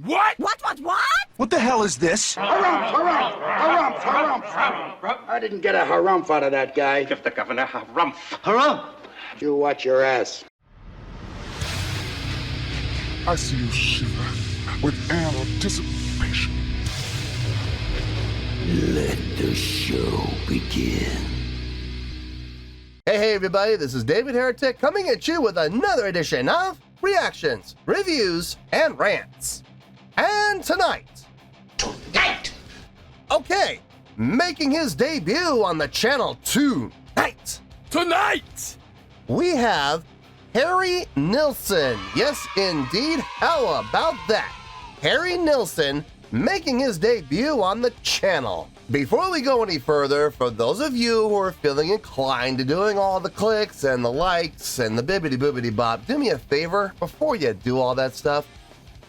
What? What? What the hell is this? Harumph. I didn't get a harumph out of that guy. Give the governor harumph. Harumph? You watch your ass. I see you shiver with anticipation. Let the show begin. Hey everybody, this is David Heretic coming at you with another edition of Reactions, Reviews, and Rants. And tonight, okay, making his debut on the channel tonight, we have Harry Nilsson. Yes, indeed. How about that? Harry Nilsson making his debut on the channel. Before we go any further, for those of you who are feeling inclined to doing all the clicks and the likes and the bibbity-boobity-bop, do me a favor, before you do all that stuff,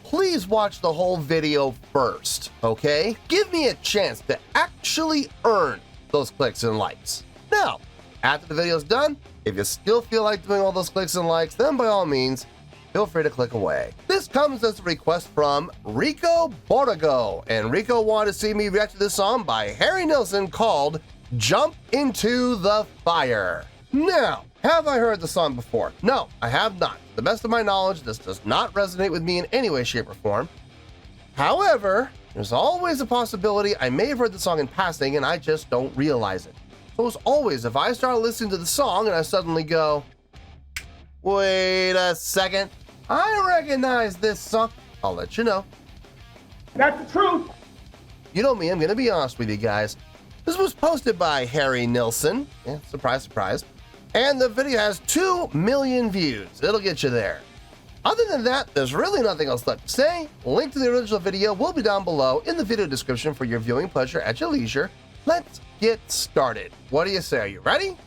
please watch the whole video first, okay? Give me a chance to actually earn those clicks and likes. Now, after the video's done, if you still feel like doing all those clicks and likes, then by all means, feel free to click away. This comes as a request from Rico Borrego, and Rico wanted to see me react to this song by Harry Nilsson called Jump Into the Fire. Now, have I heard the song before? No, I have not. To the best of my knowledge, this does not resonate with me in any way, shape, or form. However, there's always a possibility I may have heard the song in passing and I just don't realize it. So as always, if I start listening to the song and I suddenly go, wait a second, I recognize this song, I'll let you know. That's the truth. You know me, I'm gonna be honest with you guys. This was posted by Harry Nilsson. Yeah, surprise, surprise. And the video has 2 million views. It'll get you there. Other than that, there's really nothing else left to say. Link to the original video will be down below in the video description for your viewing pleasure at your leisure. Let's get started. What do you say? Are you ready?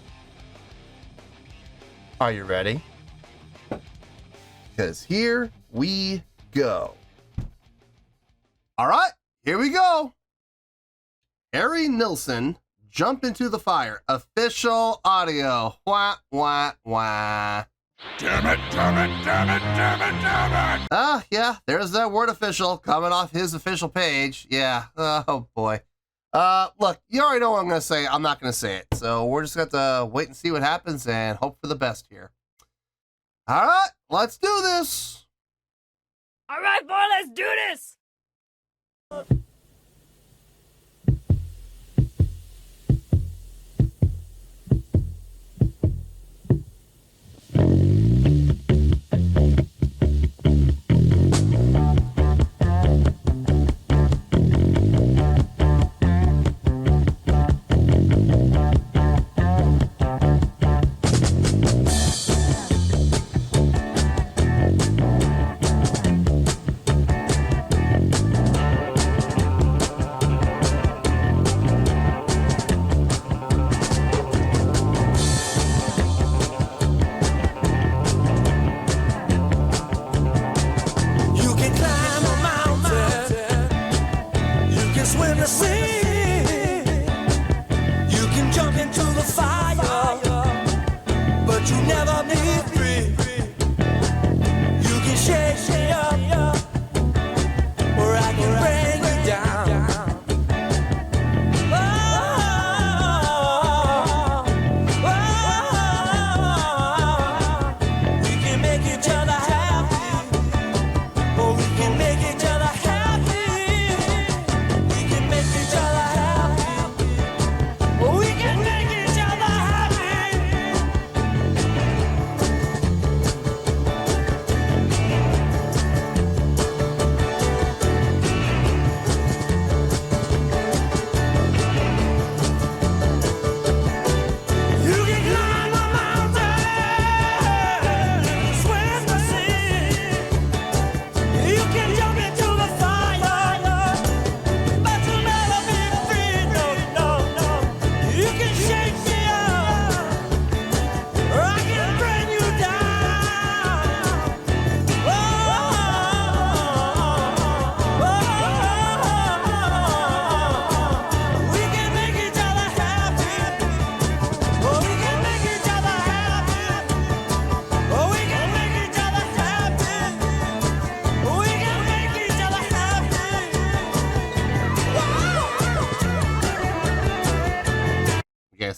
Are you ready? Because here we go. All right, here we go. Harry Nilsson, Jump Into the Fire, official audio. Wah, wah, wah. Damn it. Ah, yeah, there's that word official coming off his official page. Yeah, oh boy. Look, you already know what I'm going to say. I'm not going to say it. So we're just going to wait and see what happens and hope for the best here. All right, let's do this. All right, boy, let's do this.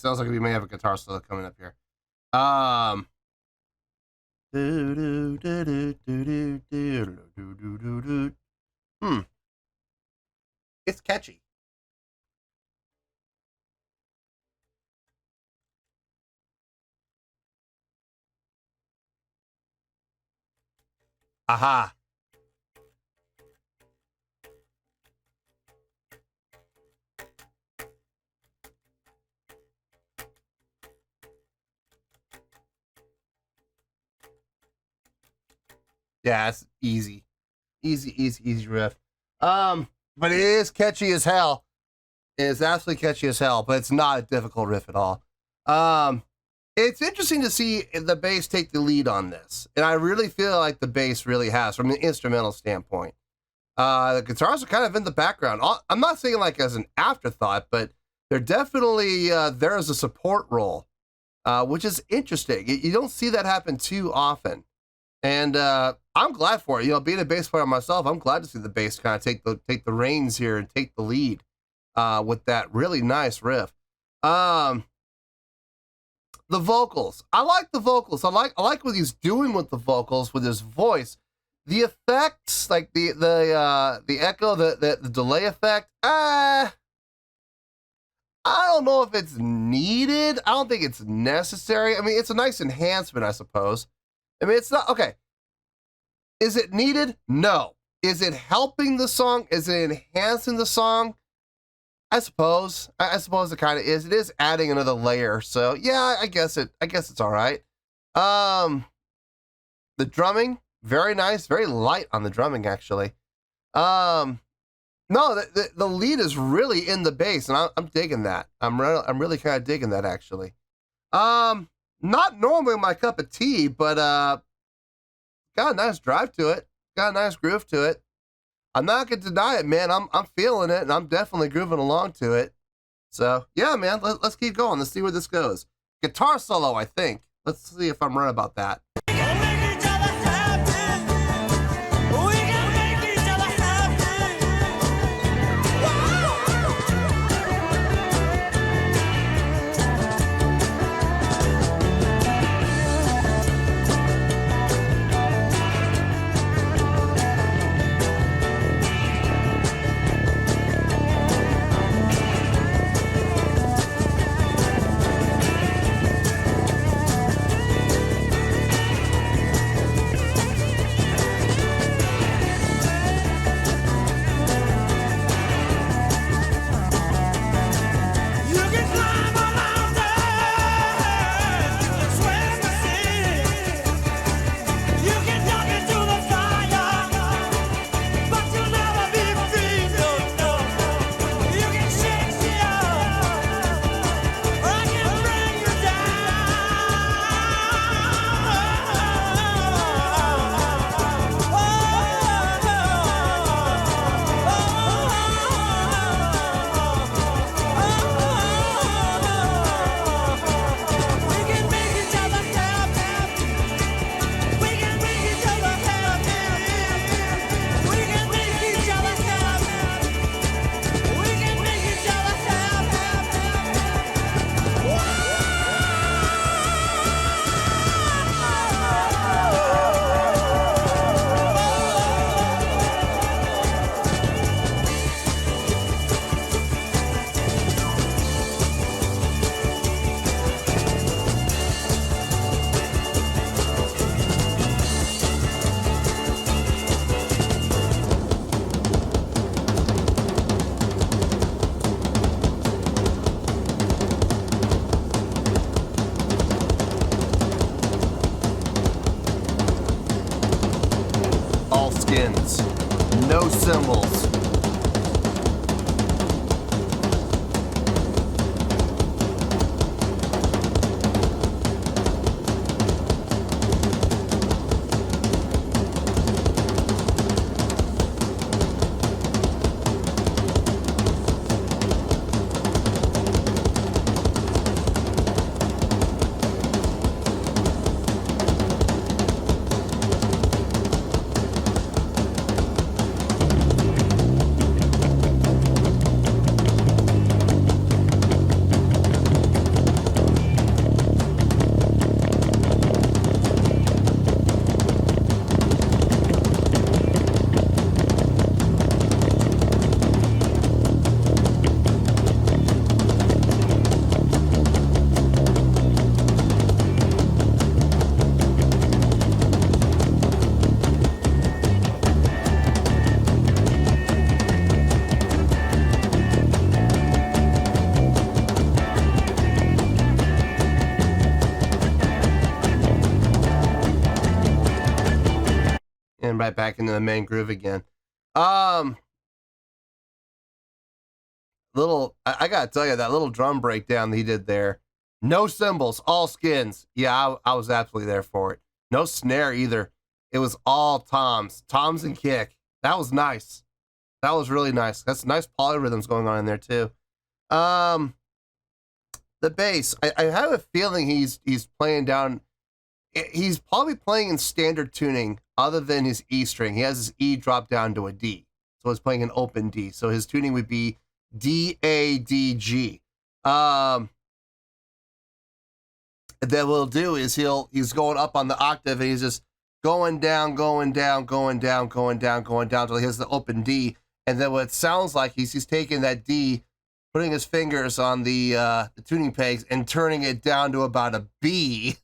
sounds like we may have a guitar solo coming up here. It's catchy. Aha. Yeah, it's easy. Easy riff. But it is catchy as hell. It is absolutely catchy as hell, but it's not a difficult riff at all. It's interesting to see the bass take the lead on this. And I really feel like the bass really has, from an instrumental standpoint. The guitars are kind of in the background. I'm not saying like as an afterthought, but they're definitely there as a support role, which is interesting. You don't see that happen too often. And I'm glad for it. You know, being a bass player myself, I'm glad to see the bass kind of take the reins here and take the lead with that really nice riff. The vocals. I like the vocals. I like what he's doing with the vocals, with his voice. The effects, like the echo, the delay effect. I don't know if it's needed. I don't think it's necessary. I mean, it's a nice enhancement, I suppose. I mean, it's not okay. Is it needed? No. Is it helping the song? Is it enhancing the song? I suppose it kind of is. It is adding another layer. So yeah, I guess it's all right. The drumming, very nice, very light on the drumming actually. No, the lead is really in the bass, and I'm digging that. I'm really kind of digging that actually. Not normally my cup of tea, but got a nice drive to it. Got a nice groove to it. I'm not gonna deny it, man. I'm feeling it, and I'm definitely grooving along to it. So yeah, man, let's keep going. Let's see where this goes. Guitar solo, I think. Let's see if I'm right about that. No cymbals. right back into the main groove again. I gotta tell you, that little drum breakdown that he did there, no cymbals, all skins. Yeah, I was absolutely there for it. No snare either. It was all toms and kick. That was nice. That was really nice. That's nice polyrhythms going on in there too. The bass, I have a feeling he's playing down. He's probably playing in standard tuning other than his E string. He has his E drop down to a D. So he's playing an open D. So his tuning would be D, A, D, G. Then what he'll do is he's going up on the octave and he's just going down till he hits the open D. And then what it sounds like he's taking that D, putting his fingers on the tuning pegs and turning it down to about a B.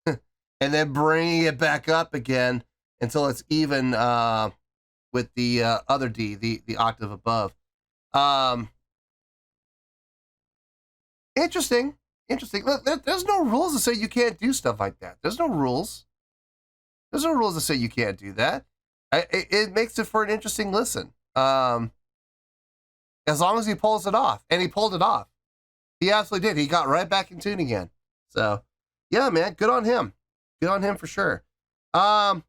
And then bringing it back up again until it's even with the other D, the octave above. Interesting. Look, there's no rules to say you can't do stuff like that. There's no rules to say you can't do that. It makes it for an interesting listen. As long as he pulls it off, and he pulled it off. He absolutely did. He got right back in tune again. So, yeah, man, good on him. Good on him for sure. I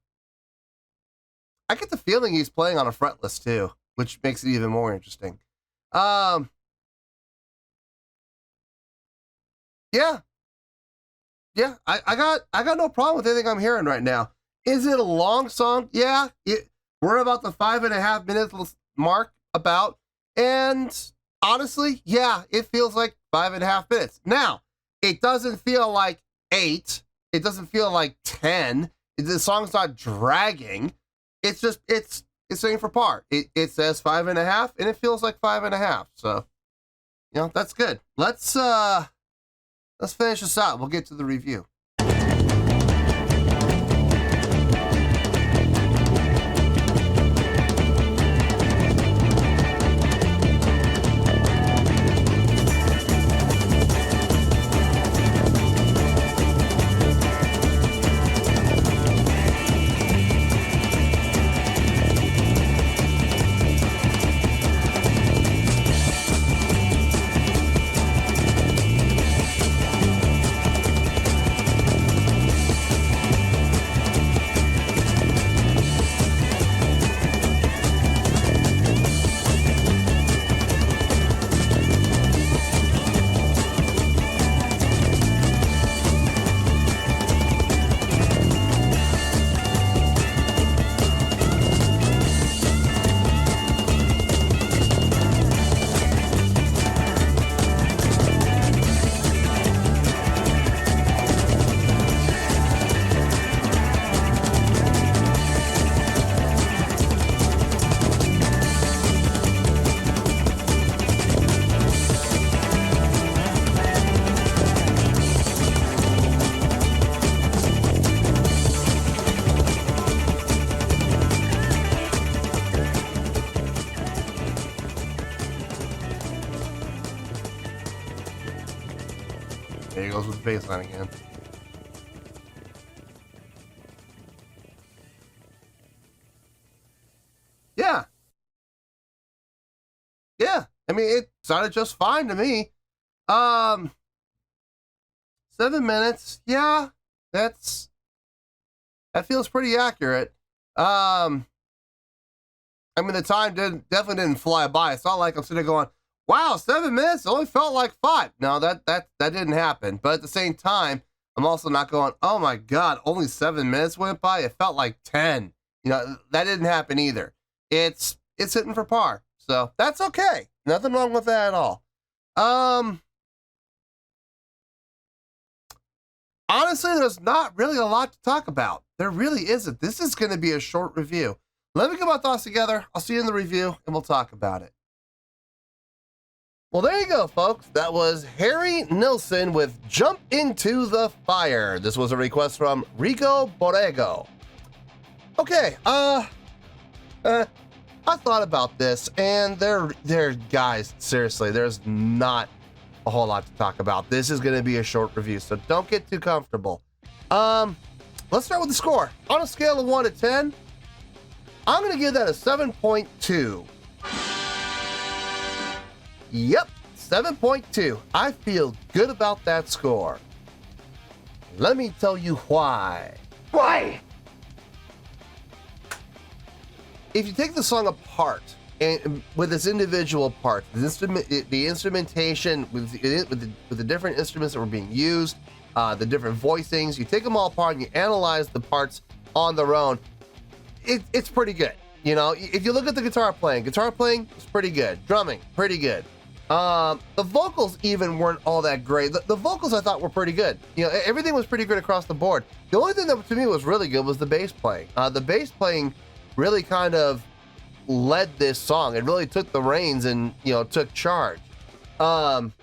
get the feeling he's playing on a fretless too, which makes it even more interesting. Yeah, I got no problem with anything I'm hearing right now. Is it a long song? Yeah, we're about the 5.5 minutes mark about, and honestly, yeah, it feels like 5.5 minutes. Now, it doesn't feel like 8. It doesn't feel like 10. The song's not dragging. It's just, it's saying for par. It says 5.5 and it feels like 5.5. So, that's good. Let's finish this out. We'll get to the review. There he goes with the bass line again. Yeah. Yeah. I mean, it sounded just fine to me. 7 minutes. Yeah. That feels pretty accurate. I mean, the time definitely didn't fly by. It's not like I'm sitting there going, wow, 7 minutes? It only felt like 5. No, that didn't happen. But at the same time, I'm also not going, oh my God, only 7 minutes went by? It felt like 10. That didn't happen either. It's hitting for par. So that's okay. Nothing wrong with that at all. Honestly, there's not really a lot to talk about. There really isn't. This is going to be a short review. Let me get my thoughts together. I'll see you in the review, and we'll talk about it. Well, there you go, folks. That was Harry Nilsson with Jump Into the Fire. This was a request from Rico Borrego. Okay, I thought about this, and there, guys, seriously, there's not a whole lot to talk about. This is going to be a short review, so don't get too comfortable. Let's start with the score. On a scale of 1 to 10, I'm gonna give that a 7.2. Yep, 7.2. I feel good about that score. Let me tell you why. Why? If you take the song apart and with its individual parts, the instrumentation with the different instruments that were being used, the different voicings, you take them all apart and you analyze the parts on their own, it's pretty good. You know, if you look at the guitar playing is pretty good. Drumming, pretty good. The vocals even weren't all that great. The vocals I thought were pretty good. You know, everything was pretty good across the board. The only thing that to me was really good was the bass playing. The bass playing really kind of led this song. It really took the reins and, you know, took charge. However,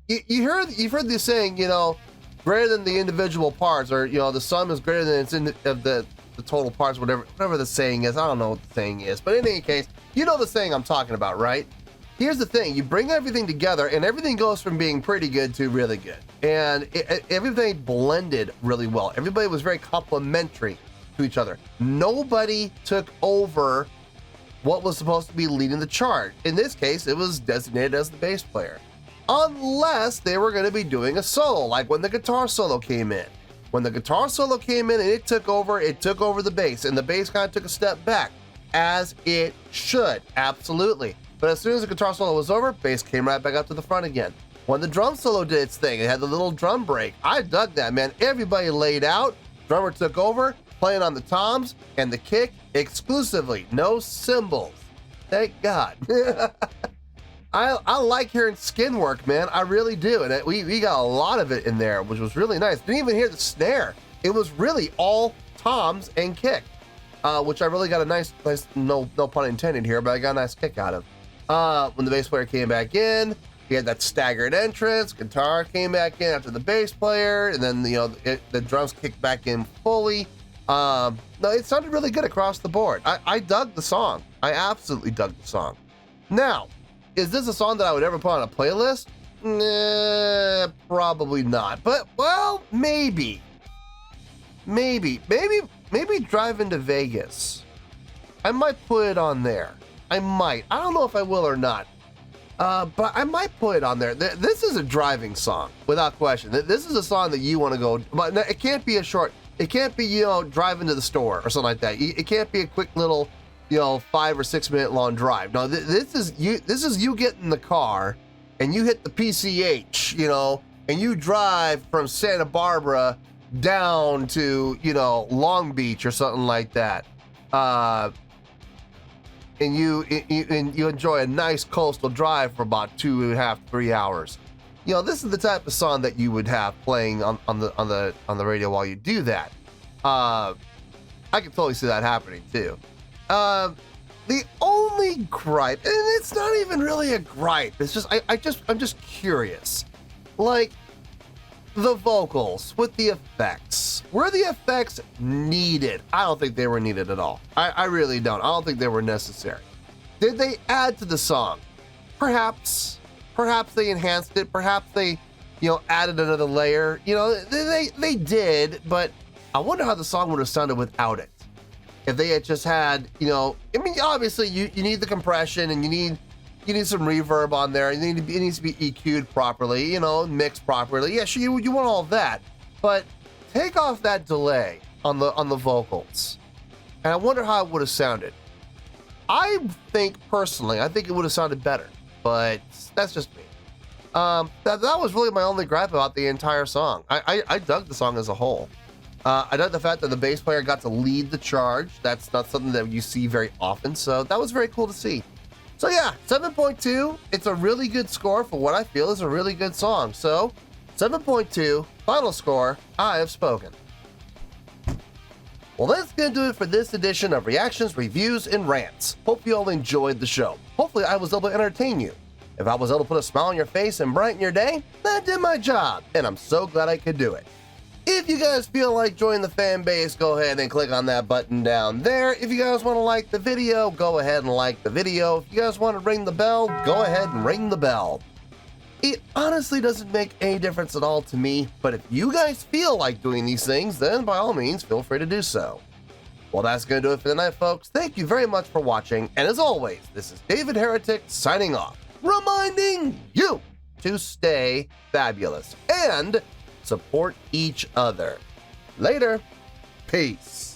you've heard this saying, you know, greater than the individual parts, or, you know, the sum is greater than its of the total parts, whatever the saying is. I don't know what the saying is, but in any case, you know the saying I'm talking about, right? Here's the thing, you bring everything together and everything goes from being pretty good to really good. And everything blended really well. Everybody was very complimentary to each other. Nobody took over what was supposed to be leading the chart. In this case, it was designated as the bass player. Unless they were going to be doing a solo, like when the guitar solo came in. When the guitar solo came in and it took over the bass, and the bass kind of took a step back, as it should, absolutely. But as soon as the guitar solo was over, bass came right back up to the front again. When the drum solo did its thing, it had the little drum break. I dug that, man. Everybody laid out, drummer took over, playing on the toms and the kick exclusively, no cymbals. Thank God. I like hearing skin work, man. I really do, and we got a lot of it in there, which was really nice. Didn't even hear the snare. It was really all toms and kick, which I really got a nice, no pun intended here, but I got a nice kick out of. When the bass player came back in, he had that staggered entrance. Guitar came back in after the bass player, and then the drums kicked back in fully. No, it sounded really good across the board. I dug the song. I absolutely dug the song. Now, is this a song that I would ever put on a playlist? Nah, probably not. But, well, maybe. Maybe Driving to Vegas. I might put it on there. I might. I don't know if I will or not. But I might put it on there. This is a driving song, without question. This is a song that you want to go, but it can't be a short, it can't be, driving to the store or something like that. It can't be a quick little, 5 or 6 minute long drive. No, this is you get in the car and you hit the PCH, and you drive from Santa Barbara down to, Long Beach or something like that. And you enjoy a nice coastal drive for about 2.5, 3 hours. This is the type of song that you would have playing on the radio while you do that. I can totally see that happening too. The only gripe, and it's not even really a gripe, it's just I'm just curious. Like, the vocals with the effects. Were the effects needed? I don't think they were needed at all. I really don't. I don't think they were necessary. Did they add to the song? Perhaps. Perhaps they enhanced it. Perhaps they, added another layer. They did, but I wonder how the song would have sounded without it. If they had just had, obviously you need the compression and you need some reverb on there. It needs to be EQ'd properly, mixed properly. Yeah, sure, you want all of that, but take off that delay on the vocals, and I wonder how it would have sounded. I think personally, it would have sounded better, but that's just me. That was really my only gripe about the entire song. I dug the song as a whole. I dug the fact that the bass player got to lead the charge. That's not something that you see very often, so that was very cool to see. So yeah, 7.2, it's a really good score for what I feel is a really good song. So, 7.2, final score, I have spoken. Well, that's going to do it for this edition of Reactions, Reviews, and Rants. Hope you all enjoyed the show. Hopefully I was able to entertain you. If I was able to put a smile on your face and brighten your day, that did my job, and I'm so glad I could do it. If you guys feel like joining the fan base, go ahead and click on that button down there. If you guys want to like the video, go ahead and like the video. If you guys want to ring the bell, go ahead and ring the bell. It honestly doesn't make any difference at all to me, but if you guys feel like doing these things, then by all means, feel free to do so. Well, that's going to do it for tonight, folks. Thank you very much for watching. And as always, this is David Heretic signing off, reminding you to stay fabulous and support each other. Later. Peace.